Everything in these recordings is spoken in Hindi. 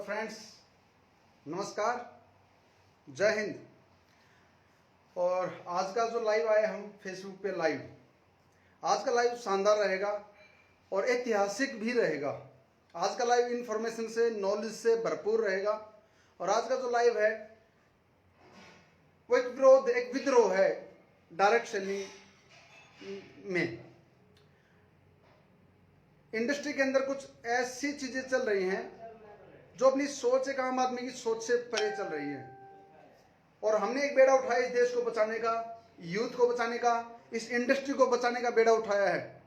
फ्रेंड्स, नमस्कार, जय हिंद। और आज का जो लाइव आए हम फेसबुक पे लाइव, आज का लाइव शानदार रहेगा और ऐतिहासिक भी रहेगा। आज का लाइव इंफॉर्मेशन से, नॉलेज से भरपूर रहेगा। और आज का जो लाइव है वो एक विद्रोह है डायरेक्ट सेलिंग में। इंडस्ट्री के अंदर कुछ ऐसी चीजें चल रही हैं जो अपनी सोच, एक आम आदमी की सोच से परे चल रही है। और हमने एक बेड़ा उठाया इस देश को बचाने का, यूथ को बचाने का, इस इंडस्ट्री को बचाने का बेड़ा उठाया है।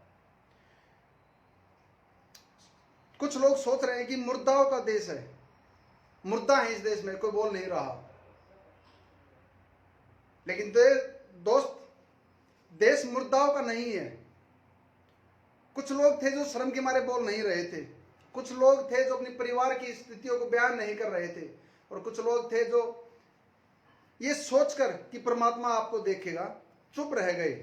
कुछ लोग सोच रहे हैं कि मुर्दाओं का देश है, मुर्दा है इस देश में, कोई बोल नहीं रहा। लेकिन दोस्त, देश मुर्दाओं का नहीं है। कुछ लोग थे जो शर्म के मारे बोल नहीं रहे थे, कुछ लोग थे जो अपने परिवार की स्थितियों को बयान नहीं कर रहे थे, और कुछ लोग थे जो ये सोचकर कि परमात्मा आपको देखेगा चुप रह गए।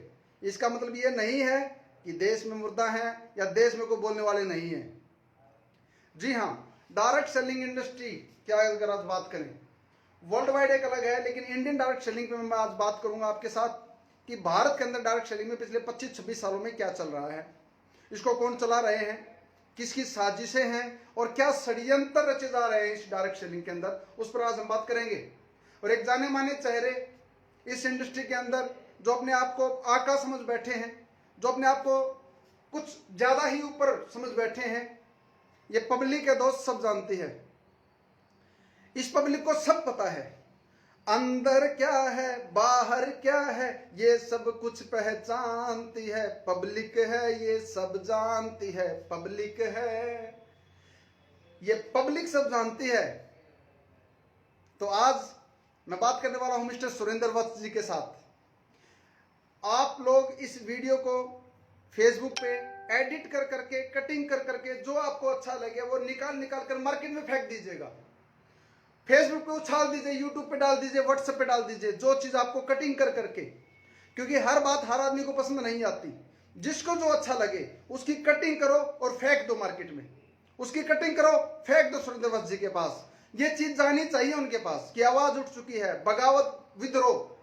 इसका मतलब ये नहीं है कि देश में मुर्दा है या देश में कोई बोलने वाले नहीं है। जी हाँ, डायरेक्ट सेलिंग इंडस्ट्री क्या अगर आज बात करें, वर्ल्ड वाइड एक अलग है, लेकिन इंडियन डायरेक्ट सेलिंग पे मैं आज बात करूंगा आपके साथ कि भारत के अंदर डायरेक्ट सेलिंग में पिछले 25-26 सालों में क्या चल रहा है, इसको कौन चला रहे हैं, किसकी साजिशें हैं और क्या षड्यंत्र रचे जा रहे हैं इस डायरेक्ट सेलिंग के अंदर, उस पर आज हम बात करेंगे। और एक जाने माने चेहरे इस इंडस्ट्री के अंदर जो अपने आप को आका समझ बैठे हैं, जो अपने आप को कुछ ज्यादा ही ऊपर समझ बैठे हैं, ये पब्लिक है दोस्त, सब जानती है। इस पब्लिक को सब पता है अंदर क्या है बाहर क्या है, ये सब कुछ पहचानती है। पब्लिक है ये सब जानती है, पब्लिक है ये पब्लिक सब जानती है। तो आज मैं बात करने वाला हूं मिस्टर सुरेंद्र वत्स जी के साथ। आप लोग इस वीडियो को फेसबुक पे एडिट कर करके, कटिंग कर करके, जो आपको अच्छा लगे वो निकाल निकाल कर मार्केट में फेंक दीजिएगा। फेसबुक पे उछाल दीजिए, यूट्यूब पे डाल दीजिए, व्हाट्सएप पे डाल दीजिए, जो चीज आपको कटिंग कर करके, क्योंकि हर बात हर आदमी को पसंद नहीं आती। जिसको जो अच्छा लगे उसकी कटिंग करो और फेंक दो मार्केट में, उसकी कटिंग करो फेंक दो सुरेंद्र वत्स जी के पास। ये चीज जानी चाहिए उनके पास कि आवाज उठ चुकी है, बगावत, विद्रोह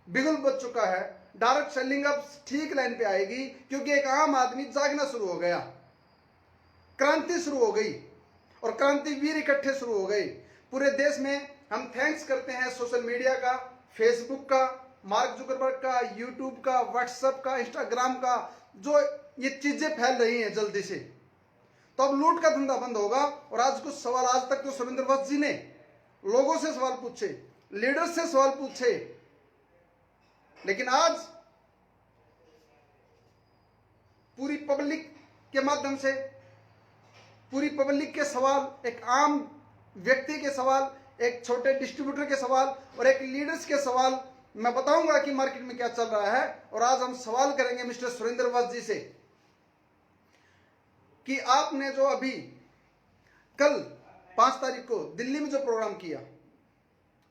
बिगुल बच चुका है। डायरेक्ट सेलिंग अब ठीक लाइन पे आएगी, क्योंकि एक आम आदमी जागना शुरू हो गया, क्रांति शुरू हो गई और क्रांतिवीर इकट्ठे शुरू हो गए पूरे देश में। हम थैंक्स करते हैं सोशल मीडिया का, फेसबुक का, मार्क जुकरबर्ग का, यूट्यूब का, व्हाट्सएप का, इंस्टाग्राम का, जो ये चीजें फैल रही हैं जल्दी से। तो अब लूट का धंधा बंद होगा। और आज कुछ सवाल, आज तक तो सुरेंद्र वत्स जी ने लोगों से सवाल पूछे, लीडर से सवाल पूछे, लेकिन आज पूरी पब्लिक के माध्यम से, पूरी पब्लिक के सवाल, एक आम व्यक्ति के सवाल, एक छोटे डिस्ट्रीब्यूटर के सवाल और एक लीडर्स के सवाल, मैं बताऊंगा कि मार्केट में क्या चल रहा है। और आज हम सवाल करेंगे मिस्टर सुरेंद्र वत्स जी से कि आपने जो अभी कल 5 तारीख को दिल्ली में जो प्रोग्राम किया,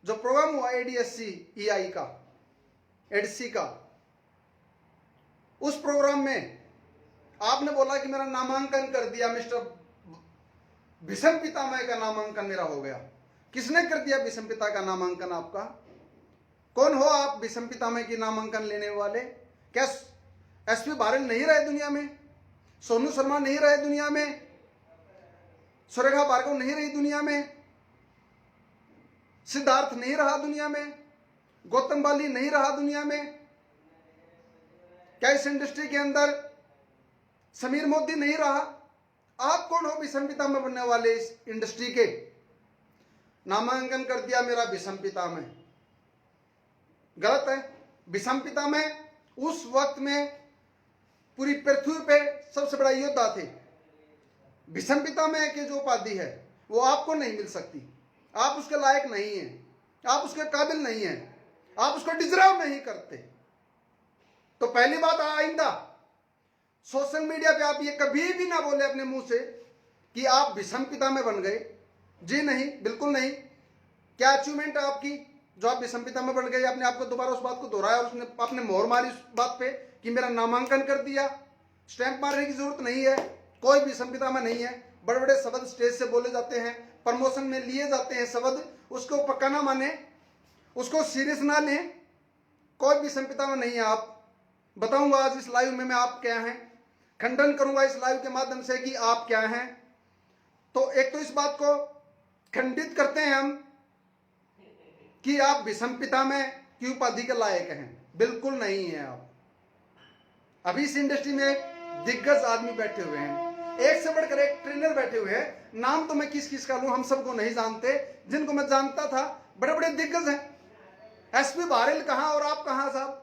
जो प्रोग्राम हुआ एडीएससी ईआई का, एडसी का, उस प्रोग्राम में आपने बोला कि मेरा नामांकन कर दिया, मिस्टर भीष्म पितामह का नामांकन मेरा हो गया। किसने कर दिया भीष्म पिता का नामांकन आपका? कौन हो आप भीष्म पितामह की नामांकन लेने वाले? क्या एसपी बारेल नहीं रहे दुनिया में? सोनू शर्मा नहीं रहे दुनिया में? सुरेखा भार्गव नहीं रही दुनिया में? सिद्धार्थ नहीं रहा दुनिया में? गौतम बाली नहीं रहा दुनिया में? क्या इस इंडस्ट्री के अंदर समीर मोदी नहीं रहा? आप कौन हो भीष्म पितामह बनने वाले इस इंडस्ट्री के? नामांकन कर दिया मेरा भीष्म पितामह, गलत है। भीष्म पितामह उस वक्त में पूरी पृथ्वी पे सबसे बड़ा योद्धा थे। भीष्म पितामह की जो उपाधि है वो आपको नहीं मिल सकती। आप उसके लायक नहीं हैं, आप उसके काबिल नहीं हैं, आप उसको डिजर्व नहीं करते। तो पहली बात, आइंदा सोशल मीडिया पे आप ये कभी भी ना बोले अपने मुंह से कि आप भीष्म पितामह बन गए। जी नहीं, बिल्कुल नहीं। क्या अचीवमेंट है आपकी जो आप भीष्म पितामह बन गए? आपने आपको दोबारा उस बात को दोहराया और उसने आपने मोहर मारी उस बात पे कि मेरा नामांकन कर दिया। स्टैंप मारने की जरूरत नहीं है, कोई भीष्म पितामह नहीं है। बड़े बड़े शब्द स्टेज से बोले जाते हैं, प्रमोशन में लिए जाते हैं शब्द, उसको पक्का ना माने, उसको सीरियस ना लें। कोई भी संपिता में नहीं है। आप बताऊंगा आज इस लाइव में मैं आप क्या हैं, खंडन करूंगा इस लाइव के माध्यम से कि आप क्या हैं। तो एक तो इस बात को खंडित करते हैं हम कि आप विषमपिता में की उपाधि के लायक हैं, बिल्कुल नहीं है आप। अभी इस इंडस्ट्री में दिग्गज आदमी बैठे हुए हैं, एक से बढ़कर एक ट्रेनर बैठे हुए हैं। नाम तो मैं किस किस का लूं, हम सबको नहीं जानते। जिनको मैं जानता था बड़े बड़े दिग्गज हैं। एसपी बारेल कहां और आप कहां साहब?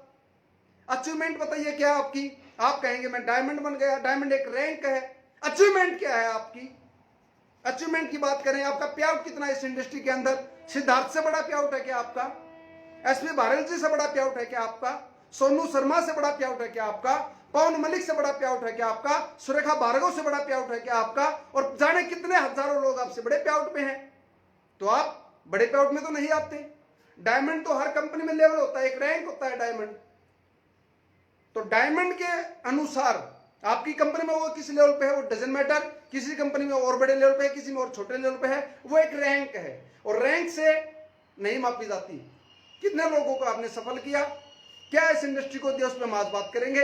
अचीवमेंट बताइए क्या आपकी? आप कहेंगे मैं डायमंड बन गया। डायमंड एक रैंक है, अचीवमेंट क्या है आपकी? अचीवमेंट की बात करें, आपका पे आउट कितना है इस इंडस्ट्री के अंदर? सिद्धार्थ से बड़ा पे आउट है क्या आपका? एसपी बारेल जी से बड़ा पे आउट है क्या आपका? सोनू शर्मा से बड़ा पे आउट है क्या आपका? पवन मलिक से बड़ा पे आउट है क्या आपका? सुरेखा भार्गव से बड़ा पे आउट है क्या आपका? और जाने कितने हजारों लोग आपसे बड़े पे आउट पे हैं। तो आप बड़े पे आउट में तो नहीं आते। डायमंड तो हर कंपनी में लेवल होता है, एक रैंक होता है डायमंड। तो डायमंड के अनुसार आपकी कंपनी में वो किस लेवल पे है वो डजन मैटर। किसी कंपनी में और बड़े लेवल पे है, किसी में और छोटे लेवल पे है, वो एक रैंक है और रैंक से नहीं मापी जाती। कितने लोगों को आपने सफल किया, क्या इस इंडस्ट्री को दिया, उस पर हम आज बात करेंगे।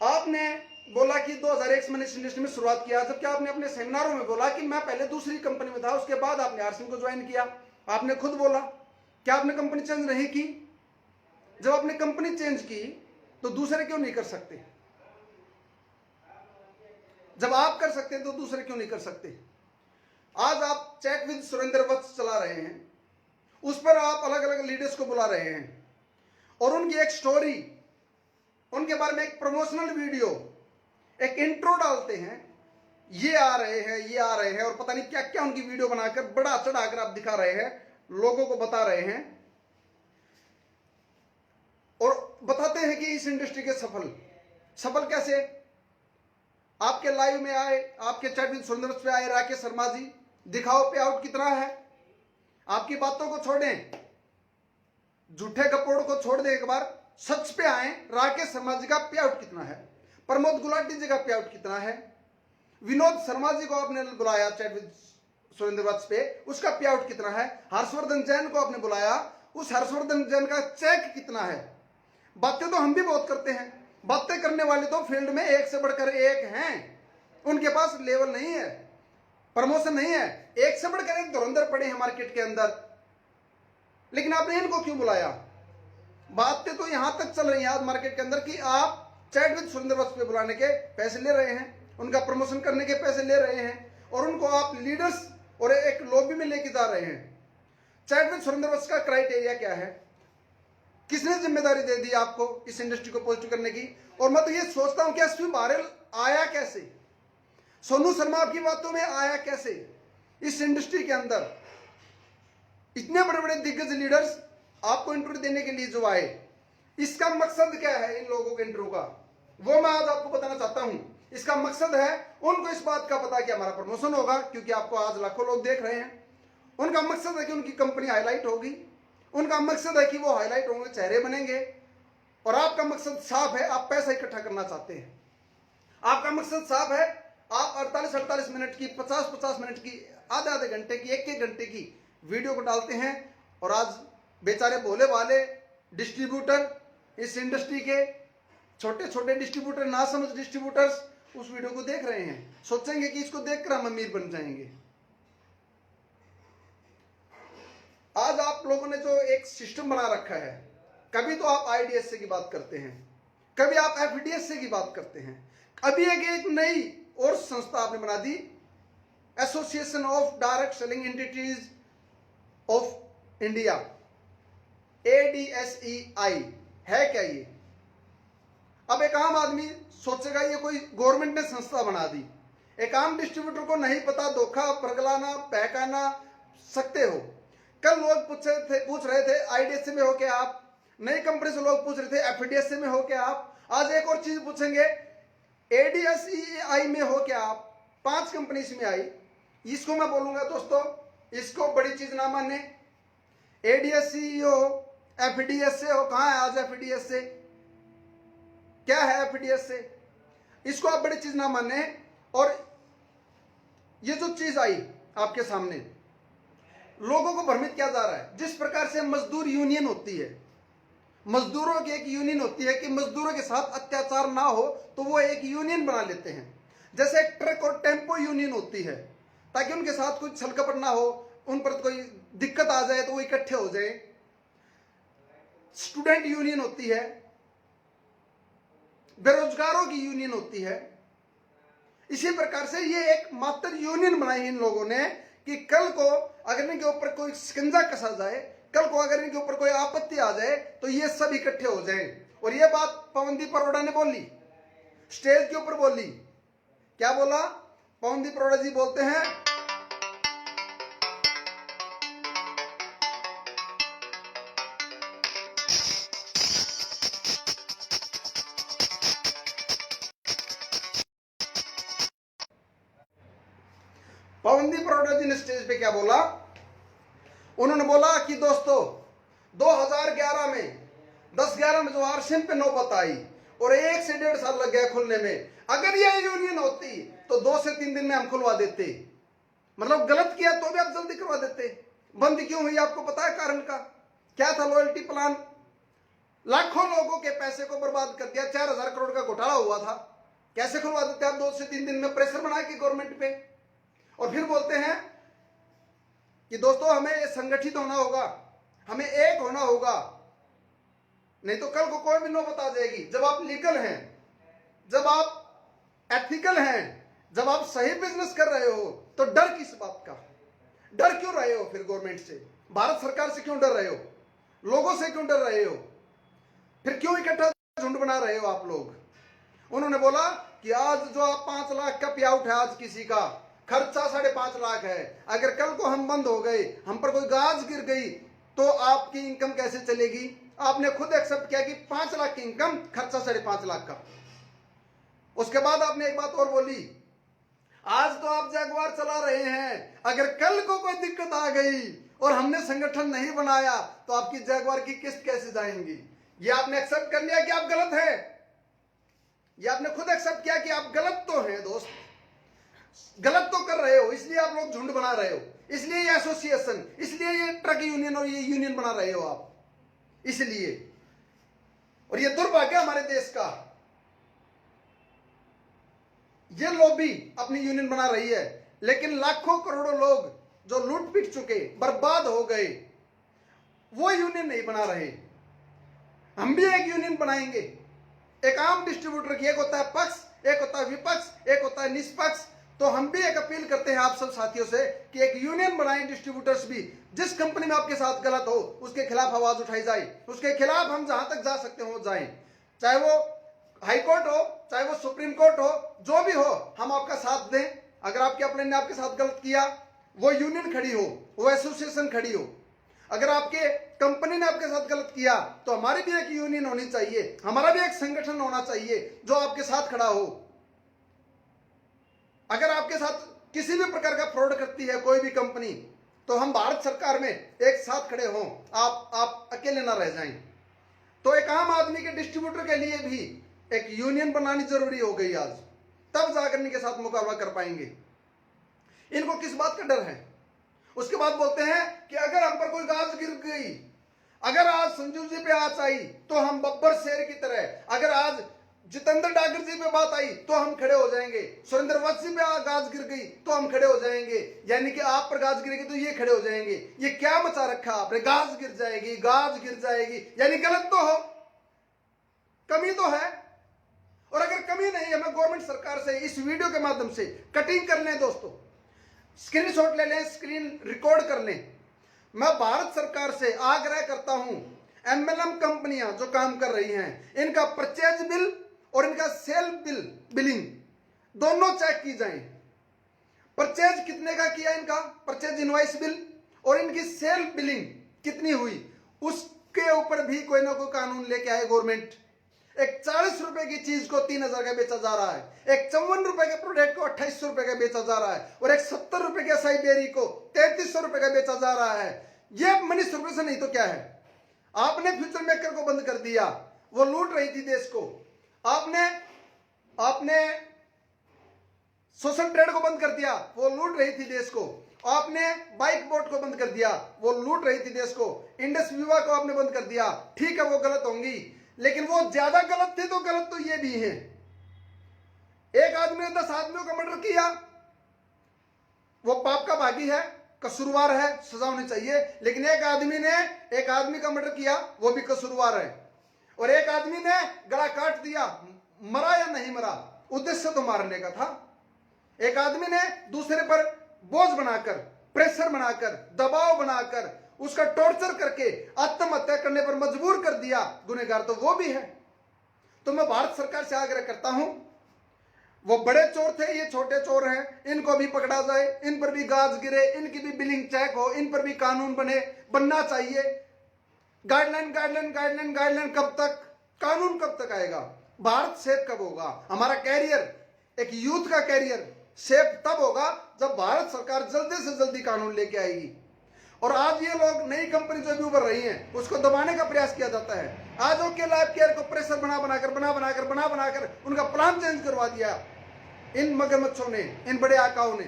आपने बोला कि 2001 में मैंने इस इंडस्ट्री में शुरुआत किया, जबकि आपने अपने सेमिनारों में बोला कि मैं पहले दूसरी कंपनी में था, उसके बाद आपने आरसीएम को ज्वाइन किया। आपने खुद बोला, क्या आपने कंपनी चेंज नहीं की? जब आपने कंपनी चेंज की तो दूसरे क्यों नहीं कर सकते? जब आप कर सकते हैं तो दूसरे क्यों नहीं कर सकते? आज आप चैट विद सुरेंद्र वत्स चला रहे हैं, उस पर आप अलग अलग लीडर्स को बुला रहे हैं और उनकी एक स्टोरी, उनके बारे में एक प्रमोशनल वीडियो, एक इंट्रो डालते हैं। ये आ रहे हैं, ये आ रहे हैं, और पता नहीं क्या क्या उनकी वीडियो बनाकर बड़ा चढ़ाकर आप दिखा रहे हैं, लोगों को बता रहे हैं और बताते हैं कि इस इंडस्ट्री के सफल कैसे। आपके लाइव में आए, आपके चैट विद सुरेंद्र पे आए राकेश शर्मा जी, दिखाओ पे आउट कितना है। आपकी बातों को छोड़ें, झूठे गपोड़ को छोड़ दें, एक बार सच पे आए। राकेश शर्मा जी का पे आउट कितना है? प्रमोद गुलाटी जी का पे आउट कितना है? विनोद शर्मा जी को आपने बुलाया चैट विद सुरेंद्र वत्स पे, उसका पे आउट कितना है? हर्षवर्धन जैन को आपने बुलाया, उस हर्षवर्धन जैन का चेक कितना है? बातें तो हम भी बहुत करते हैं, बातें करने वाले तो फील्ड में एक से बढ़कर एक हैं। उनके पास लेवल नहीं है, प्रमोशन नहीं है, एक से बढ़कर एक धुरंधर पड़े हैं मार्केट के अंदर, लेकिन आपने इनको क्यों बुलाया? बातें तो यहां तक चल रही हैं आज मार्केट के अंदर कि आप चैट विद सुरेंद्र वत्स पे बुलाने के पैसे ले रहे हैं, उनका प्रमोशन करने के पैसे ले रहे हैं और उनको आप लीडर्स और एक लॉबी में लेके जा रहे हैं। चैट विद सुरेंद्र वत्स का क्राइटेरिया क्या है? किसने जिम्मेदारी दे दी आपको इस इंडस्ट्री को पॉजिटिव करने की? और मैं तो ये सोचता हूं कि एसपी बारेल आया कैसे, सोनू शर्मा आपकी बातों में आया कैसे? इस इंडस्ट्री के अंदर इतने बड़े बड़े दिग्गज लीडर्स आपको इंटरव्यू देने के लिए जो आए, इसका मकसद क्या है इन लोगों के इंटरव्यू का, वो मैं आज आपको बताना चाहता हूं। इसका मकसद है उनको इस बात का पता कि हमारा प्रमोशन होगा, क्योंकि आपको आज लाखों लोग देख रहे हैं। उनका मकसद है कि उनकी कंपनी हाईलाइट होगी, उनका मकसद है कि वो हाईलाइट होंगे, चेहरे बनेंगे। और आपका मकसद साफ है, आप पैसा इकट्ठा करना चाहते हैं। आपका मकसद साफ है, आप 48-48 मिनट की, 50-50 मिनट की, आधे घंटे की, एक घंटे की वीडियो को डालते हैं। और आज बेचारे भोले वाले डिस्ट्रीब्यूटर, इस इंडस्ट्री के छोटे छोटे डिस्ट्रीब्यूटर, ना समझ डिस्ट्रीब्यूटर्स उस वीडियो को देख रहे हैं, सोचेंगे कि इसको देखकर हम अमीर बन जाएंगे। आज आप लोगों ने जो एक सिस्टम बना रखा है, कभी तो आप आईडीएसए की बात करते हैं, कभी आप एफडीएसए की बात करते हैं, अभी एक नई और संस्था आपने बना दी, association of direct selling entities of India, ADSEI है क्या ये? अब एक आम आदमी सोचेगा ये कोई गवर्नमेंट ने संस्था बना दी। एक आम डिस्ट्रीब्यूटर को नहीं पता, धोखा परगलाना बहकाना सकते हो। कल लोग पूछ रहे थे आईडीएसए में हो क्या आप, नई कंपनी से लोग पूछ रहे थे एफडीएसए में हो क्या आप, आज एक और चीज पूछेंगे ADSEI में हो क्या आप। 5 कंपनी इसमें आई। इसको मैं बोलूंगा दोस्तों, इसको बड़ी चीज ना माने। ADSE हो, एफडीएसए हो, कहां है आज एफडीएसए? क्या है एफडीएसए? इसको आप बड़ी चीज ना माने। और ये जो चीज आई आपके सामने। लोगों को भ्रमित किया जा रहा है। जिस प्रकार से मजदूर यूनियन होती है, मजदूरों की एक यूनियन होती है कि मजदूरों के साथ अत्याचार ना हो तो वो एक यूनियन बना लेते हैं। जैसे एक ट्रक और टेम्पो यूनियन होती है ताकि उनके साथ कोई छलकपट ना हो, उन पर कोई दिक्कत आ जाए तो वो इकट्ठे हो जाए। स्टूडेंट यूनियन होती है, बेरोजगारों की यूनियन होती है। इसी प्रकार से ये एक मात्र यूनियन बनाई इन लोगों ने कि कल को अगर इनके ऊपर कोई शिकंजा कसा जाए, कल को अगर इनके ऊपर कोई आपत्ति आ जाए तो ये सब इकट्ठे हो जाएं। और ये बात पवनदीप अरोड़ा ने बोली, स्टेज के ऊपर बोली। क्या बोला? पवनदीप अरोड़ा जी बोलते हैं, पवनदीप अरोड़ा जी ने स्टेज पे क्या बोला? उन्होंने बोला कि दोस्तों 2011 में 10-11 में जो आरसीएम पे नौबत आई और 1 से 1.5 साल लग गया खुलने में, अगर यह यूनियन होती तो 2 से 3 दिन में हम खुलवा देते। मतलब गलत किया तो भी आप जल्दी करवा देते। बंद क्यों हुई आपको पता है कारण का? क्या था? Loyalty plan. लाखों लोगों के पैसे को बर्बाद कर दिया। 4000 करोड़ का घोटाला हुआ था। कैसे खुलवा देते आप 2 से 3 दिन में? प्रेशर बना के गवर्नमेंट पे। और फिर बोलते हैं कि दोस्तों हमें संगठित होना होगा, हमें एक होना होगा, नहीं तो कल को कोई भी नौबत आ जाएगी। जब आप लीगल हैं, जब आप एथिकल हैं, जब आप सही बिजनेस कर रहे हो तो डर किस बात का? डर क्यों रहे हो फिर गवर्नमेंट से? भारत सरकार से क्यों डर रहे हो? लोगों से क्यों डर रहे हो? फिर क्यों इकट्ठा झुंड बना रहे हो आप लोग? उन्होंने बोला कि आज जो आप 5 लाख का पे आउट है, आज किसी का खर्चा 5.5 लाख है, अगर कल को हम बंद हो गए, हम पर कोई गाज गिर गई तो आपकी इनकम कैसे चलेगी? आपने खुद एक्सेप्ट किया कि 5 लाख की इनकम, खर्चा 5.5 लाख का। उसके बाद आपने एक बात और बोली, आज तो आप जगुआर चला रहे हैं, अगर कल को कोई दिक्कत आ गई और हमने संगठन नहीं बनाया तो आपकी जगुआर की किस्त कैसे जाएंगी? ये आपने एक्सेप्ट कर लिया कि आप गलत हैं। ये आपने खुद एक्सेप्ट किया कि आप गलत तो हैं दोस्त, गलत तो कर रहे हो, इसलिए आप लोग झुंड बना रहे हो, इसलिए ये एसोसिएशन, इसलिए ये ट्रक यूनियन और ये यूनियन बना रहे हो आप, इसलिए। और ये दुर्भाग्य हमारे देश का, ये लॉबी अपनी यूनियन बना रही है, लेकिन लाखों करोड़ों लोग जो लूट पिट चुके, बर्बाद हो गए, वो यूनियन नहीं बना रहे। हम भी एक यूनियन बनाएंगे, एक आम डिस्ट्रीब्यूटर की, एक होता है पक्ष, एक होता है विपक्ष, एक होता है निष्पक्ष। तो हम भी एक अपील करते हैं आप सब साथियों से कि एक यूनियन बनाएं डिस्ट्रीब्यूटर्स भी। जिस कंपनी में आपके साथ गलत हो उसके खिलाफ आवाज उठाई जाए, उसके खिलाफ हम जहां तक जा सकते हो जाएं, चाहे वो हाई कोर्ट हो, चाहे वो सुप्रीम कोर्ट हो, जो भी हो, हम आपका साथ दें। अगर आपके अपने ने आपके साथ गलत किया, वो यूनियन खड़ी हो, वो एसोसिएशन खड़ी हो। अगर आपके कंपनी ने आपके साथ गलत किया तो हमारी भी एक यूनियन होनी चाहिए, हमारा भी एक संगठन होना चाहिए जो आपके साथ खड़ा हो। अगर आपके साथ किसी भी प्रकार का फ्रॉड करती है कोई भी कंपनी, तो हम भारत सरकार में एक साथ खड़े हों, आप अकेले ना रह जाएं। तो एक आम आदमी के डिस्ट्रीब्यूटर के लिए भी एक यूनियन बनानी जरूरी हो गई आज, तब जाकर इनके साथ मुकाबला कर पाएंगे। इनको किस बात का डर है? उसके बाद बोलते हैं कि अगर हम पर कोई गाज गिर गई, अगर आज संजू जी पे आंच आई तो हम बब्बर शेर की तरह, अगर आज जितेंद्र डागर जी पे बात आई तो हम खड़े हो जाएंगे, सुरेंद्र वत्स जी पे गाज गिर गई तो हम खड़े हो जाएंगे, यानी कि आप पर गाज गिरेगी तो ये खड़े हो जाएंगे। ये क्या मचा रखा आपने? गाज गिर जाएगी, गाज गिर जाएगी, यानी गलत तो हो, कमी तो है। और अगर कमी नहीं है, मैं गवर्नमेंट सरकार से इस वीडियो के माध्यम से कटिंग कर लें दोस्तों, स्क्रीनशॉट ले लें, स्क्रीन रिकॉर्ड कर लें। मैं भारत सरकार से आग्रह करता हूं, एमएलएम कंपनियां जो काम कर रही हैं, इनका परचेज बिल और इनका सेल बिलिंग दोनों चेक की जाए। परचेज कितने का किया इनका परचेज इनवॉइस बिल, और इनकी सेल बिलिंग कितनी हुई, उसके ऊपर भी कोई ना कोई कानून लेके आए गवर्नमेंट। एक 40 रुपए की चीज को 3000 का बेचा जा रहा है, एक 54 रुपए के प्रोडक्ट को 2800 रुपए का बेचा जा रहा है, और एक 70 रुपए के असाई बेरी को 3300 रुपए का बेचा जा रहा है। ये मनी सर्विस नहीं तो क्या है? आपने फ्यूचर मेकर को बंद कर दिया, वो लूट रही थी देश को। आपने सोशल ट्रेड को बंद कर दिया, वो लूट रही थी देश को। आपने बाइक बोट को बंद कर दिया, वो लूट रही थी देश को। इंडस विवा को आपने बंद कर दिया, ठीक है वो गलत होंगी, लेकिन वो ज्यादा गलत थे तो गलत तो ये भी है। एक आदमी ने 10 आदमियों का मर्डर किया, वो पाप का भागी है, कसूरवार है, सजा होनी चाहिए। लेकिन एक आदमी ने एक आदमी का मर्डर किया, वो भी कसूरवार है। और एक आदमी ने गला काट दिया, मरा या नहीं मरा, उद्देश्य तो मारने का था। एक आदमी ने दूसरे पर बोझ बनाकर, प्रेशर बनाकर, दबाव बनाकर, उसका टॉर्चर करके आत्महत्या करने पर मजबूर कर दिया, गुनहगार तो वो भी है। तो मैं भारत सरकार से आग्रह करता हूं, वो बड़े चोर थे, ये छोटे चोर हैं, इनको भी पकड़ा जाए, इन पर भी गाज गिरे, इनकी भी बिलिंग चेक हो, इन पर भी कानून बनना चाहिए। गाइडलाइन गाइडलाइन गाइडलाइन गाइडलाइन कब तक? कानून कब तक आएगा? भारत सेफ कब होगा? हमारा कैरियर, एक यूथ का कैरियर सेफ तब होगा जब भारत सरकार जल्दी से जल्दी कानून लेके आएगी। और आज ये लोग नई कंपनी जो भी उभर रही हैं, उसको दबाने का प्रयास किया जाता है। आज ओके लाइफ केयर को प्रेशर बना बनाकर उनका प्लान चेंज करवा दिया इन मगरमच्छों ने, इन बड़े आकाओं ने।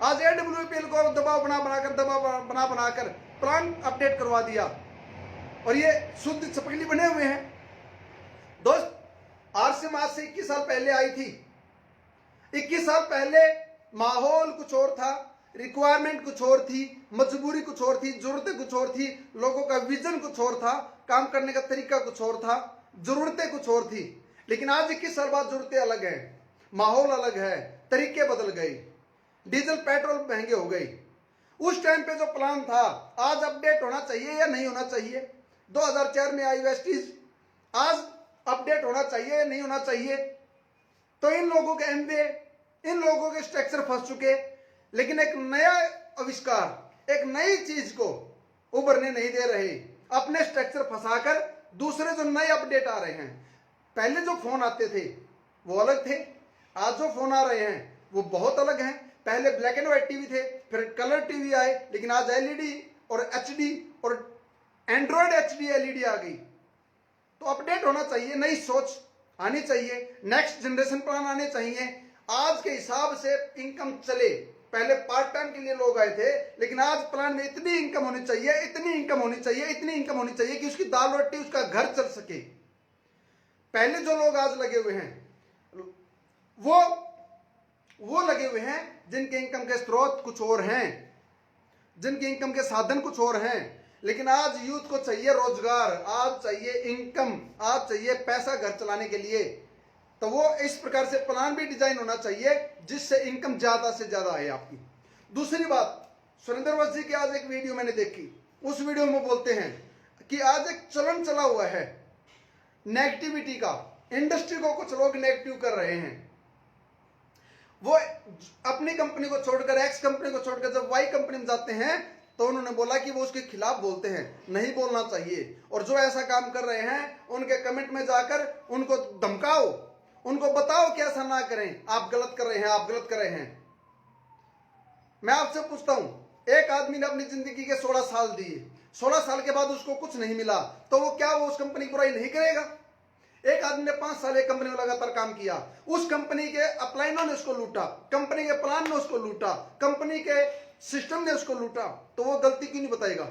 आज AWPL को दबाव बनाकर प्लान अपडेट करवा दिया, और ये शुद्ध चपकली बने हुए हैं। दोस्त, RCM आज से 21 साल पहले आई थी। 21 साल पहले माहौल कुछ और था, रिक्वायरमेंट कुछ और थी, मजबूरी कुछ और थी, जरूरतें कुछ और थी, लोगों का विजन कुछ और था, काम करने का तरीका कुछ और था, जरूरतें कुछ और थी। लेकिन आज 21 साल बाद जरूरतें अलग हैं, माहौल अलग है, तरीके बदल गए, डीजल पेट्रोल महंगे हो गए। उस टाइम पे जो प्लान था आज अपडेट होना चाहिए या नहीं होना चाहिए? 2004 में आई वेस्टीज, आज अपडेट होना चाहिए या नहीं होना चाहिए? तो इन लोगों के MBA, इन लोगों के स्ट्रक्चर फंस चुके, लेकिन एक नया आविष्कार, एक नई चीज को उभरने नहीं दे रहे, अपने स्ट्रक्चर फंसाकर दूसरे जो नए अपडेट आ रहे हैं। पहले जो फोन आते थे वो अलग थे, आज जो फोन आ रहे हैं वो बहुत अलग हैं। पहले ब्लैक एंड व्हाइट टीवी थे, फिर कलर टीवी आए, लेकिन आज LED और HD और एंड्रॉयड HD LED आ गई। तो अपडेट होना चाहिए, नई सोच आनी चाहिए, नेक्स्ट जनरेशन प्लान आने चाहिए। आज के हिसाब से इनकम चले, पहले पार्ट टाइम के लिए लोग आए थे, लेकिन आज प्लान में इतनी इनकम होनी चाहिए, इतनी इनकम होनी चाहिए, इतनी इनकम होनी चाहिए कि उसकी दाल रोटी, उसका घर चल सके। पहले जो लोग आज लगे हुए हैं वो लगे हुए हैं जिनके इनकम के स्रोत कुछ और हैं, जिनके इनकम के साधन कुछ और हैं। लेकिन आज यूथ को चाहिए रोजगार, आज चाहिए इनकम, आज चाहिए पैसा घर चलाने के लिए। तो वो इस प्रकार से प्लान भी डिजाइन होना चाहिए जिससे इनकम ज्यादा से ज्यादा आए आपकी। दूसरी बात, सुरेंद्र वंश जी की आज एक वीडियो मैंने देखी, उस वीडियो में बोलते हैं कि आज एक चलन चला हुआ है नेगेटिविटी का, इंडस्ट्री को कुछ लोग नेगेटिव कर रहे हैं। वो अपनी कंपनी को छोड़कर, एक्स कंपनी को छोड़कर जब वाई कंपनी में जाते हैं तो उन्होंने बोला कि वो उसके खिलाफ बोलते हैं, नहीं बोलना चाहिए। और जो ऐसा काम कर रहे हैं उनके कमेंट में जाकर उनको धमकाओ, उनको बताओ कि ऐसा ना करें, आप गलत कर रहे हैं, आप गलत कर रहे हैं। मैं आपसे पूछता हूं, एक आदमी ने अपनी जिंदगी के 16 साल दिए, 16 साल के बाद उसको कुछ नहीं मिला, तो वो क्या वो उस कंपनी की बुराई नहीं करेगा? एक आदमी ने 5 साल एक कंपनी में लगातार काम किया, उस कंपनी के अपलाइनों ने उसको लूटा, कंपनी के प्लान ने उसको लूटा, कंपनी के सिस्टम ने उसको लूटा, तो वो गलती क्यों नहीं बताएगा?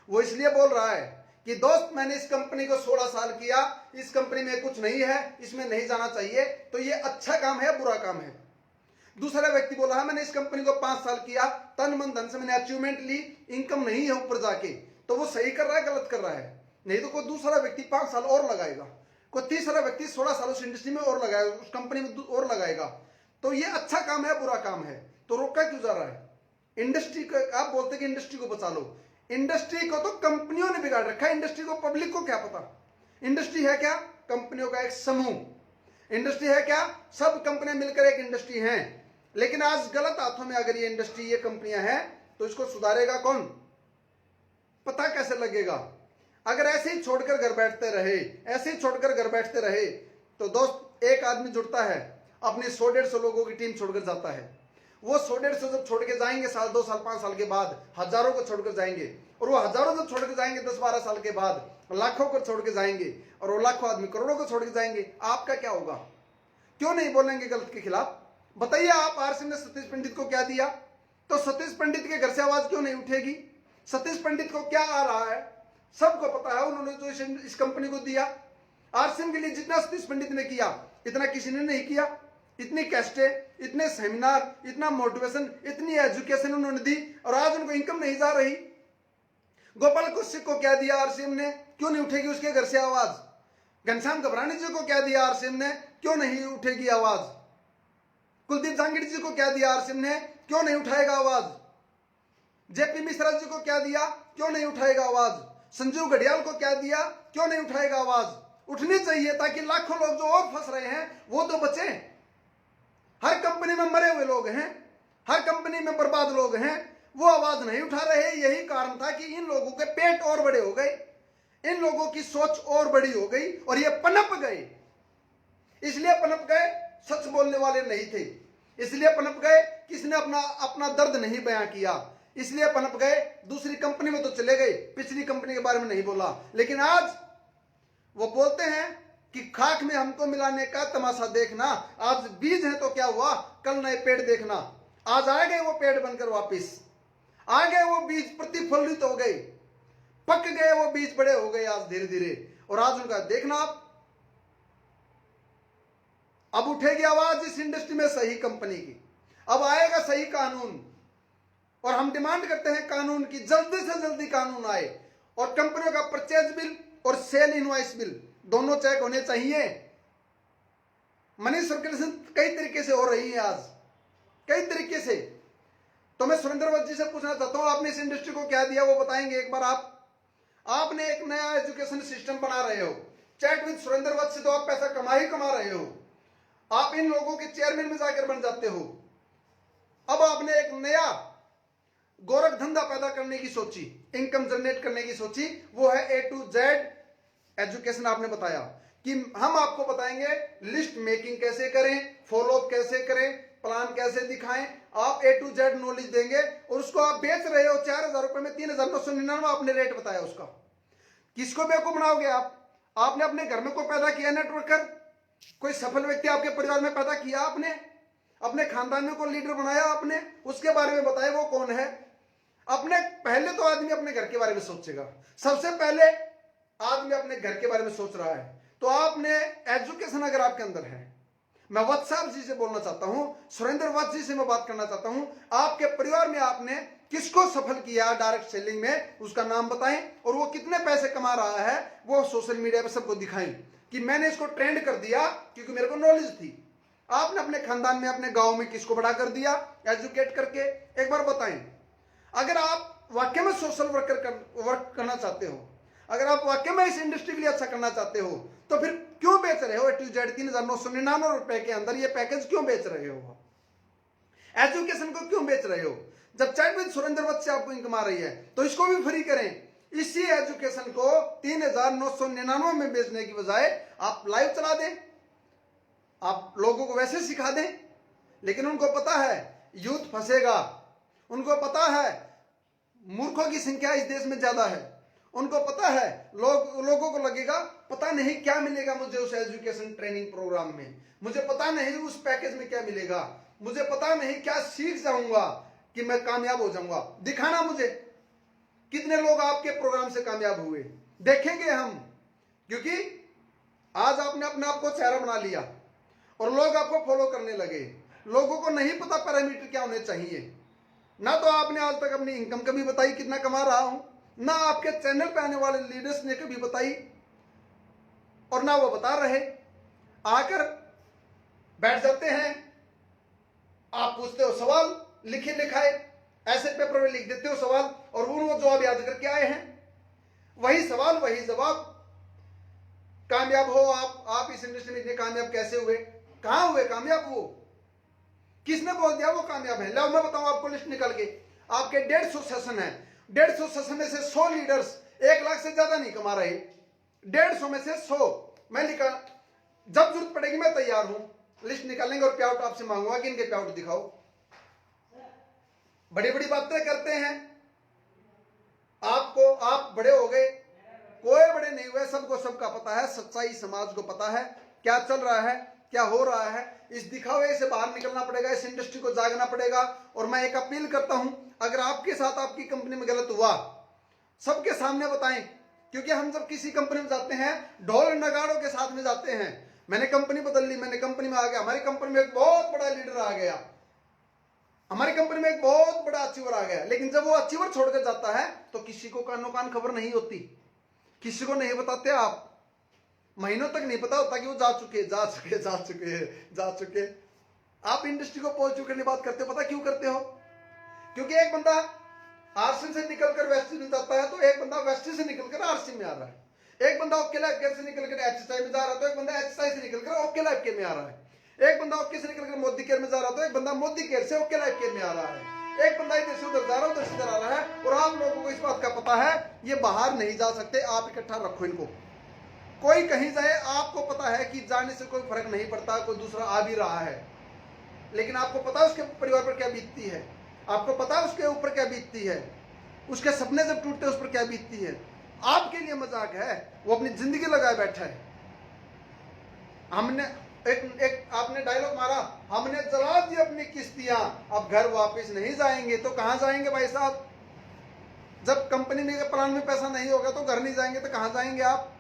वो इसलिए बोल रहा है कि दोस्त मैंने इस कंपनी को 16 साल किया, इस कंपनी में कुछ नहीं है, इसमें नहीं जाना चाहिए, तो ये अच्छा काम है बुरा काम है। दूसरा व्यक्ति बोला है मैंने इस कंपनी को 5 साल किया, तन मन धन से मैंने अचीवमेंट ली, इनकम नहीं है ऊपर जाके, तो वो सही कर रहा है गलत कर रहा है? नहीं तो कोई दूसरा व्यक्ति 5 साल और लगाएगा, कोई तीसरा व्यक्ति 16 साल उस इंडस्ट्री में और लगाएगा, उस कंपनी में और लगाएगा। तो ये अच्छा काम है बुरा काम है, तो रोका क्यों जा रहा है? इंडस्ट्री को आप बोलते कि इंडस्ट्री को बचा लो, इंडस्ट्री को तो कंपनियों ने बिगाड़ रखा है, इंडस्ट्री को पब्लिक को क्या पता? इंडस्ट्री है क्या? कंपनियों का एक समूह। इंडस्ट्री है क्या? सब कंपनियां मिलकर एक इंडस्ट्री हैं। लेकिन आज गलत हाथों में अगर ये इंडस्ट्री, ये कंपनियां हैं, तो इसको सुधारेगा कौन? पता कैसे लगेगा? अगर ऐसे ही छोड़कर घर बैठते रहे, ऐसे ही छोड़कर घर बैठते रहे, तो दोस्त एक आदमी जुड़ता है, अपनी 100-150 लोगों की टीम छोड़कर जाता है। वो 100-150 जब छोड़ के जाएंगे साल 2 साल 5 साल के बाद, हजारों को छोड़कर जाएंगे, और वो हजारों जब छोड़ के जाएंगे 10-12 साल के बाद, लाखों को छोड़ के जाएंगे, और वो लाखों आदमी करोड़ों को छोड़ के जाएंगे। आपका क्या होगा? क्यों नहीं बोलेंगे गलत के खिलाफ? बताइए आप, RCM ने सतीश पंडित को क्या दिया? तो सतीश पंडित के घर से आवाज क्यों नहीं उठेगी? सतीश पंडित को क्या आ रहा है सबको पता है। उन्होंने जो इस कंपनी को दिया, आरसीएम के लिए जितना सतीश पंडित ने किया इतना किसी ने नहीं किया। इतनी कैस्टें, इतने सेमिनार, इतना मोटिवेशन, इतनी एजुकेशन उन्होंने दी और आज उनको इनकम नहीं जा रही। गोपाल कौशिक को क्या दिया आरसीएम ने, क्यों नहीं उठेगी उसके घर से आवाज? घनश्याम घबरानी जी को क्या दिया आरसीएम ने, क्यों नहीं उठेगी आवाज? कुलदीप जांगिड़ जी को क्या दिया आरसीएम ने, क्यों नहीं उठाएगा आवाज? जेपी मिश्रा जी को क्या दिया, क्यों नहीं उठाएगा आवाज? संजीव घड़ियाल को क्या दिया, क्यों नहीं उठाएगा आवाज? उठनी चाहिए ताकि लाखों लोग जो और फंस रहे हैं वो तो बचे। हर कंपनी में मरे हुए लोग हैं, हर कंपनी में बर्बाद लोग हैं, वो आवाज नहीं उठा रहे। यही कारण था कि इन लोगों के पेट और बड़े हो गए, इन लोगों की सोच और बड़ी हो गई और ये पनप गए। इसलिए पनप गए, सच बोलने वाले नहीं थे। इसलिए पनप गए, किसने अपना दर्द नहीं बयां किया। इसलिए पनप गए, दूसरी कंपनी में तो चले गए, पिछली कंपनी के बारे में नहीं बोला। लेकिन आज वो बोलते हैं कि खाक में हमको मिलाने का तमाशा देखना। आज बीज है तो क्या हुआ, कल नए पेड़ देखना। आज आ गए वो पेड़ बनकर वापिस, आ गए वो बीज प्रतिफलित हो गए, पक गए वो बीज, बड़े हो गए आज धीरे धीरे। और आज उनका देखना आप, अब उठेगी आवाज इस इंडस्ट्री में सही कंपनी की, अब आएगा सही कानून। और हम डिमांड करते हैं कानून की, जल्दी से जल्दी कानून आए और कंपनियों का परचेज बिल और सेल इनवॉइस बिल दोनों चेक होने चाहिए। मनी सर्कुलेशन कई तरीके से हो रही है आज, कई तरीके से। तो मैं सुरेंद्र वत्स जी से पूछना चाहता हूं, आपने इस इंडस्ट्री को क्या दिया वो बताएंगे एक बार आप? आपने एक नया एजुकेशन सिस्टम बना रहे हो, चैट विद सुरेंद्र वत्स से तो आप पैसा कमा रहे हो। आप इन लोगों के चेयरमैन में जाकर बन जाते हो। अब आपने एक नया गोरख धंधा पैदा करने की सोची, इनकम जनरेट करने की सोची, वो है A to Z एजुकेशन। आपने बताया कि हम आपको बताएंगे लिस्ट मेकिंग कैसे करें, फॉलो अप कैसे करें, प्लान कैसे दिखाएं। आप A to Z नॉलेज देंगे और उसको आप बेच रहे हो 4,000 रुपए में, 3,999 आपने रेट बताया उसका। किसको बेवकूफ बनाओगे आप? आपने अपने घर में कोई पैदा किया नेटवर्कर, कोई सफल व्यक्ति आपके परिवार में पैदा किया आपने, अपने खानदान में कोई लीडर बनाया आपने, उसके बारे में बताया वो कौन है? अपने पहले तो आदमी अपने घर के बारे में सोचेगा, सबसे पहले आदमी अपने घर के बारे में सोच रहा है। तो आपने एजुकेशन अगर आपके अंदर है, मैं वत्स साहब जी से बोलना चाहता हूं, सुरेंद्र वत्स जी से मैं बात करना चाहता हूं, आपके परिवार में आपने किसको सफल किया डायरेक्ट सेलिंग में, उसका नाम बताएं और वो कितने पैसे कमा रहा है वो सोशल मीडिया पे सबको दिखाएं कि मैंने इसको ट्रेंड कर दिया क्योंकि मेरे को नॉलेज थी। आपने अपने खानदान में, अपने गांव में किसको बड़ा कर दिया एजुकेट करके, एक बार बताएं। अगर आप वाकई में सोशल वर्क करना चाहते हो, अगर आप वाकई में इस इंडस्ट्री के लिए अच्छा करना चाहते हो, तो फिर क्यों बेच रहे हो A to Z 3,999 रुपए के अंदर ये पैकेज क्यों बेच रहे हो? एजुकेशन को क्यों बेच रहे हो? जब चैट विद सुरेंद्र वत्स से आपको इनकम आ रही है तो इसको भी फ्री करें। इसी एजुकेशन को 3,999 में बेचने की बजाय आप लाइव चला दें, आप लोगों को वैसे सिखा दें। लेकिन उनको पता है यूथ फंसेगा, उनको पता है मूर्खों की संख्या इस देश में ज्यादा है, उनको पता है लोगों को लगेगा पता नहीं क्या मिलेगा मुझे उस एजुकेशन ट्रेनिंग प्रोग्राम में, मुझे पता नहीं उस पैकेज में क्या मिलेगा, मुझे पता नहीं क्या सीख जाऊंगा कि मैं कामयाब हो जाऊंगा। दिखाना मुझे कितने लोग आपके प्रोग्राम से कामयाब हुए, देखेंगे हम। क्योंकि आज आपने अपने आप को चेहरा बना लिया और लोग आपको फॉलो करने लगे। लोगों को नहीं पता पैरामीटर क्या होने चाहिए। ना तो आपने आज तक अपनी इनकम कभी बताई कितना कमा रहा हूं, ना आपके चैनल पे आने वाले लीडर्स ने कभी बताई और ना वो बता रहे। आकर बैठ जाते हैं, आप पूछते हो सवाल, लिखे लिखाए ऐसे पेपर में लिख देते हो सवाल और वो जवाब याद करके आए हैं, वही सवाल वही जवाब। कामयाब हो आप इस इंडस्ट्री में इतने कामयाब कैसे हुए? कहां हुए कामयाब? वो किसने बोल दिया वो कामयाब है? लो मैं बताऊं आपको लिस्ट निकल के। आपके 150 सेशन है, 150 सेशन में से 100 लीडर्स 1 लाख से ज्यादा नहीं कमा रहे। 150 में से 100 मैं निकाल, जब जरूरत पड़ेगी मैं तैयार हूं, लिस्ट निकालेंगे और पेआउट आपसे मांगूंगा कि इनके पेआउट दिखाओ। बड़ी बड़ी बातें करते हैं, आप बड़े हो गए, कोई बड़े नहीं हुए, सबको सबका पता है, सच्चाई समाज को पता है क्या चल रहा है। क्या हो रहा है, इस दिखावे से बाहर निकलना पड़ेगा, इस इंडस्ट्री को जागना पड़ेगा। और मैं एक अपील करता हूं, अगर आपके साथ आपकी कंपनी में गलत हुआ, सबके सामने बताएं, क्योंकि हम जब किसी कंपनी में जाते हैं ढोल नगाड़ों के साथ में जाते हैं। मैंने कंपनी बदल ली, मैंने कंपनी में आ गया, हमारी कंपनी में एक बहुत बड़ा लीडर आ गया, हमारी कंपनी में एक बहुत बड़ा अचीवर आ गया, लेकिन जब वो अचीवर छोड़कर जाता है तो किसी को कानो कान खबर नहीं होती, किसी को नहीं बताते, आप महीनों तक नहीं पता होता कि वो जा चुके। आप इंडस्ट्री को पहुंच चुके की बात करते हो, पता क्यों करते हो? क्योंकि एक बंदा आरसी से निकलकर वेस्टी में जाता है, तो एक बंदा वेस्टी से निकलकर आरसी में आ रहा है। एक बंदा ओके लाइफ केयर से निकलकर एचएसआई में जा रहा है, तो एक बंदा एचएसआई से निकलकर ओके लाइफ केयर में आ रहा है। एक बंदा ओके से निकलकर मोदी केयर में जा रहा है, तो एक बंदा मोदी केयर से ओके लाइफ केयर में आ रहा है। एक बंदा इधर से उधर जा रहा है, उधर से उधर आ रहा है, और आप लोगों को इस बात का पता है ये बाहर नहीं जा सकते, आप इकट्ठा रखो इनको। कोई कहीं जाए, आपको पता है कि जाने से कोई फर्क नहीं पड़ता, कोई दूसरा आ भी रहा है, लेकिन आपको पता है उसके परिवार पर क्या बीतती है, आपको पता है उसके ऊपर क्या बीतती है, उसके सपने जब टूटते हैं उस पर क्या बीतती है। आपके लिए मजाक है, वो अपनी जिंदगी लगाए बैठा है। हमने एक आपने डायलॉग मारा, हमने जला दी अपनी किश्तियां, अब घर वापस नहीं जाएंगे। तो कहां जाएंगे भाई साहब? जब कंपनी में प्लान में पैसा नहीं होगा तो घर नहीं जाएंगे तो कहां जाएंगे आप?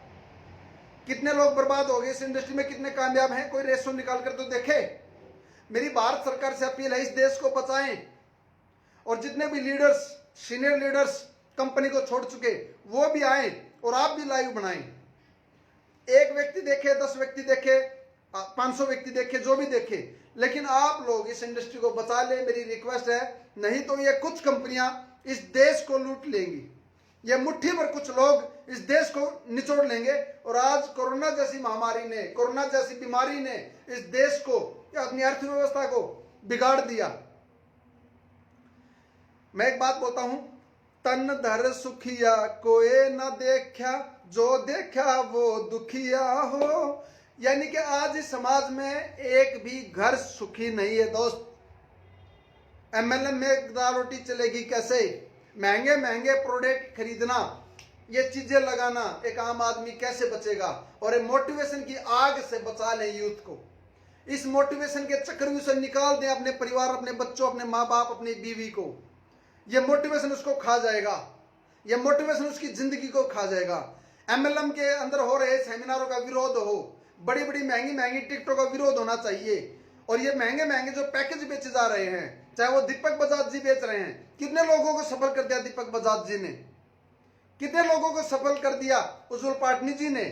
कितने लोग बर्बाद हो गए इस इंडस्ट्री में, कितने कामयाब हैं, कोई रेशो निकाल कर तो देखे। मेरी भारत सरकार से अपील है, इस देश को बचाएं। और जितने भी लीडर्स, सीनियर लीडर्स कंपनी को छोड़ चुके, वो भी आए और आप भी लाइव बनाएं। एक व्यक्ति देखे, 10 व्यक्ति देखे, 500 व्यक्ति देखे, जो भी देखे, लेकिन आप लोग इस इंडस्ट्री को बचा ले, मेरी रिक्वेस्ट है। नहीं तो ये कुछ कंपनियां इस देश को लूट लेंगी, ये मुट्ठी भर कुछ लोग इस देश को निचोड़ लेंगे। और आज कोरोना जैसी महामारी ने, कोरोना जैसी बीमारी ने इस देश को, अपनी अर्थव्यवस्था को बिगाड़ दिया। मैं एक बात बोलता हूं, तन धर सुखिया कोई न देखा, जो देखा वो दुखिया हो। यानी कि आज इस समाज में एक भी घर सुखी नहीं है दोस्त। एमएलएम में दाल रोटी चलेगी कैसे? महंगे महंगे प्रोडक्ट खरीदना, ये चीजें लगाना, एक आम आदमी कैसे बचेगा? और ये मोटिवेशन की आग से बचा लें यूथ को, इस मोटिवेशन के चक्रव्यूह से निकाल दें अपने परिवार, अपने बच्चों, अपने माँ बाप, अपनी बीवी को। ये मोटिवेशन उसको खा जाएगा, ये मोटिवेशन उसकी जिंदगी को खा जाएगा। एमएलएम के अंदर हो रहे सेमिनारों का विरोध हो, बड़ी बड़ी महंगी महंगी टिकटों का विरोध होना चाहिए। और ये महंगे महंगे जो पैकेज बेचे जा रहे हैं, चाहे वो दीपक बजाज जी बेच रहे हैं, कितने लोगों को सफल कर दिया दीपक बजाज जी ने, कितने लोगों को सफल कर दिया उज्जवल पाटनी जी ने,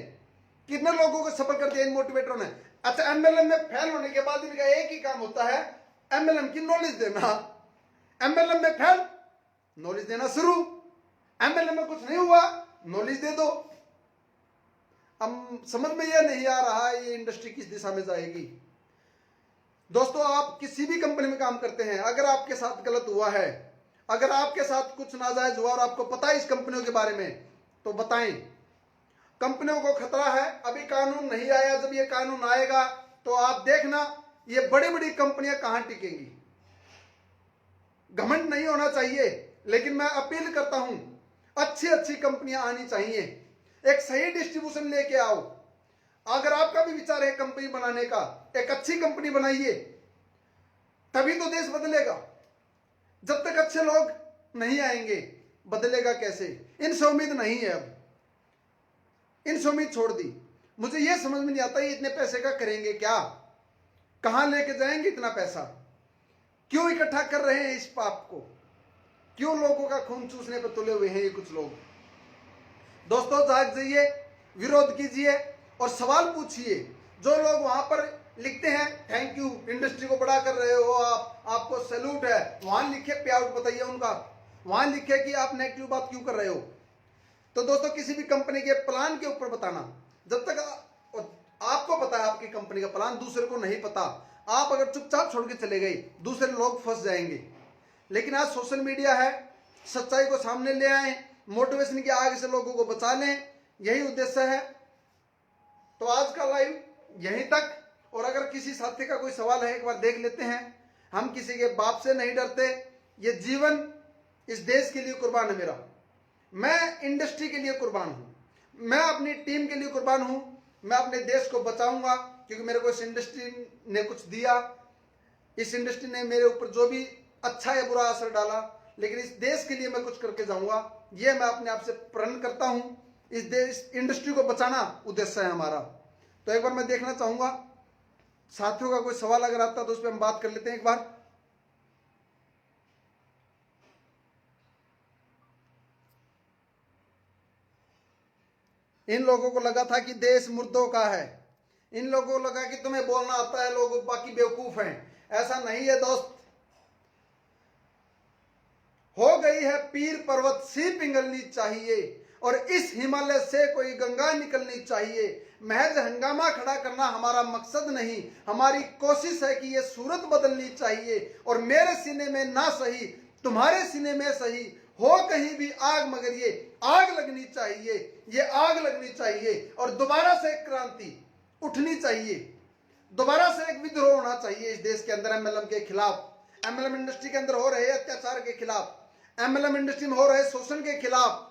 कितने लोगों को सफल कर दिया इन मोटिवेटरों ने। अच्छा, एमएलएम में फेल होने के बाद इनका एक ही काम होता है, एमएलएम की नॉलेज देना। एमएलएम में फेल, नॉलेज देना शुरू। एमएलएम में कुछ नहीं हुआ, नॉलेज दे दो। अब समझ में यह नहीं आ रहा है ये इंडस्ट्री किस दिशा में जाएगी। दोस्तों, आप किसी भी कंपनी में काम करते हैं, अगर आपके साथ गलत हुआ है, अगर आपके साथ कुछ नाजायज हुआ और आपको पता है इस कंपनियों के बारे में, तो बताएं। कंपनियों को खतरा है, अभी कानून नहीं आया, जब ये कानून आएगा तो आप देखना ये बड़ी बड़ी कंपनियां कहां टिकेंगी। घमंड नहीं होना चाहिए, लेकिन मैं अपील करता हूं, अच्छी अच्छी कंपनियां आनी चाहिए, एक सही डिस्ट्रीब्यूशन लेके आओ। अगर आपका भी विचार है कंपनी बनाने का, एक अच्छी कंपनी बनाइए, तभी तो देश बदलेगा। जब तक अच्छे लोग नहीं आएंगे, बदलेगा कैसे? इनसे उम्मीद नहीं है, अब इनसे उम्मीद छोड़ दी। मुझे यह समझ में नहीं आता ये इतने पैसे का करेंगे क्या, कहां लेके जाएंगे इतना पैसा, क्यों इकट्ठा कर रहे हैं इस पाप को, क्यों लोगों का खून चूसने पर तुले हुए हैं ये कुछ लोग। दोस्तों, जाग जाइए, विरोध कीजिए और सवाल पूछिए। जो लोग वहां पर लिखते हैं थैंक यू, इंडस्ट्री को बड़ा कर रहे हो आप, आपको सैल्यूट है, वहां लिखे पे आउट बताइए उनका, वहां लिखे कि आप नेगेटिव बात क्यों कर रहे हो। तो दोस्तों, किसी भी कंपनी के प्लान के ऊपर बताना, जब तक आपको पता है आपकी कंपनी का प्लान, दूसरे को नहीं पता, आप अगर चुपचाप छोड़ के चले गए, दूसरे लोग फंस जाएंगे। लेकिन आज सोशल मीडिया है, सच्चाई को सामने ले आए, मोटिवेशन की आग से लोगों को बचा लें, यही उद्देश्य है। तो आज का लाइव यहीं तक। और अगर किसी साथी का कोई सवाल है, एक बार देख लेते हैं। हम किसी के बाप से नहीं डरते, ये जीवन इस देश के लिए कुर्बान है मेरा, मैं इंडस्ट्री के लिए कुर्बान हूं, मैं अपनी टीम के लिए कुर्बान हूं, मैं अपने देश को बचाऊंगा, क्योंकि मेरे को इस इंडस्ट्री ने कुछ दिया, इस इंडस्ट्री ने मेरे ऊपर जो भी अच्छा या बुरा असर डाला, लेकिन इस देश के लिए मैं कुछ करके जाऊंगा, ये मैं अपने आप से प्रण करता हूं। इस देश इंडस्ट्री को बचाना उद्देश्य है हमारा। तो एक बार मैं देखना चाहूंगा साथियों का कोई सवाल अगर आता तो उस पर हम बात कर लेते हैं एक बार। इन लोगों को लगा था कि देश मुर्दों का है, इन लोगों को लगा कि तुम्हें बोलना आता है, लोग बाकी बेवकूफ हैं। ऐसा नहीं है दोस्त। हो गई है पीर पर्वत सी पिघलनी चाहिए और इस हिमालय से कोई गंगा निकलनी चाहिए। महज हंगामा खड़ा करना हमारा मकसद नहीं, हमारी कोशिश है कि ये सूरत बदलनी चाहिए। और मेरे सीने में ना सही तुम्हारे सीने में सही हो कहीं भी आग, मगर ये आग लगनी चाहिए, ये आग लगनी चाहिए। और दोबारा से एक क्रांति उठनी चाहिए, दोबारा से एक विद्रोह होना चाहिए इस देश के अंदर एमएलएम के खिलाफ, एमएलएम इंडस्ट्री के अंदर हो रहे अत्याचार के खिलाफ, एमएलएम इंडस्ट्री में हो रहे शोषण के खिलाफ।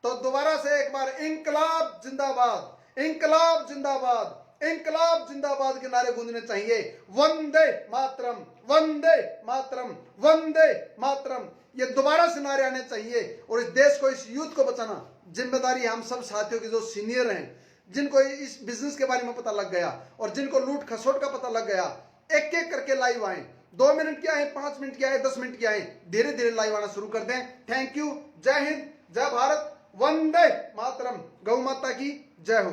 तो दोबारा से एक बार इंकलाब जिंदाबाद, इंकलाब जिंदाबाद, इंकलाब जिंदाबाद के नारे गूंजने चाहिए। वंदे मातरम, वंदे मातरम, वंदे मातरम, ये दोबारा से नारे आने चाहिए। और इस देश को, इस यूथ को बचाना जिम्मेदारी हम सब साथियों की, जो सीनियर हैं, जिनको इस बिजनेस के बारे में पता लग गया और जिनको लूट खसोट का पता लग गया, एक एक करके लाइव आए। 2 मिनट के आए, 5 मिनट के आए, 10 मिनट के आए, धीरे धीरे लाइव आना शुरू कर दें। Thank you. जय हिंद, जय भारत, वंदे मातरम, गौ माता की जय हो।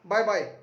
Bye bye.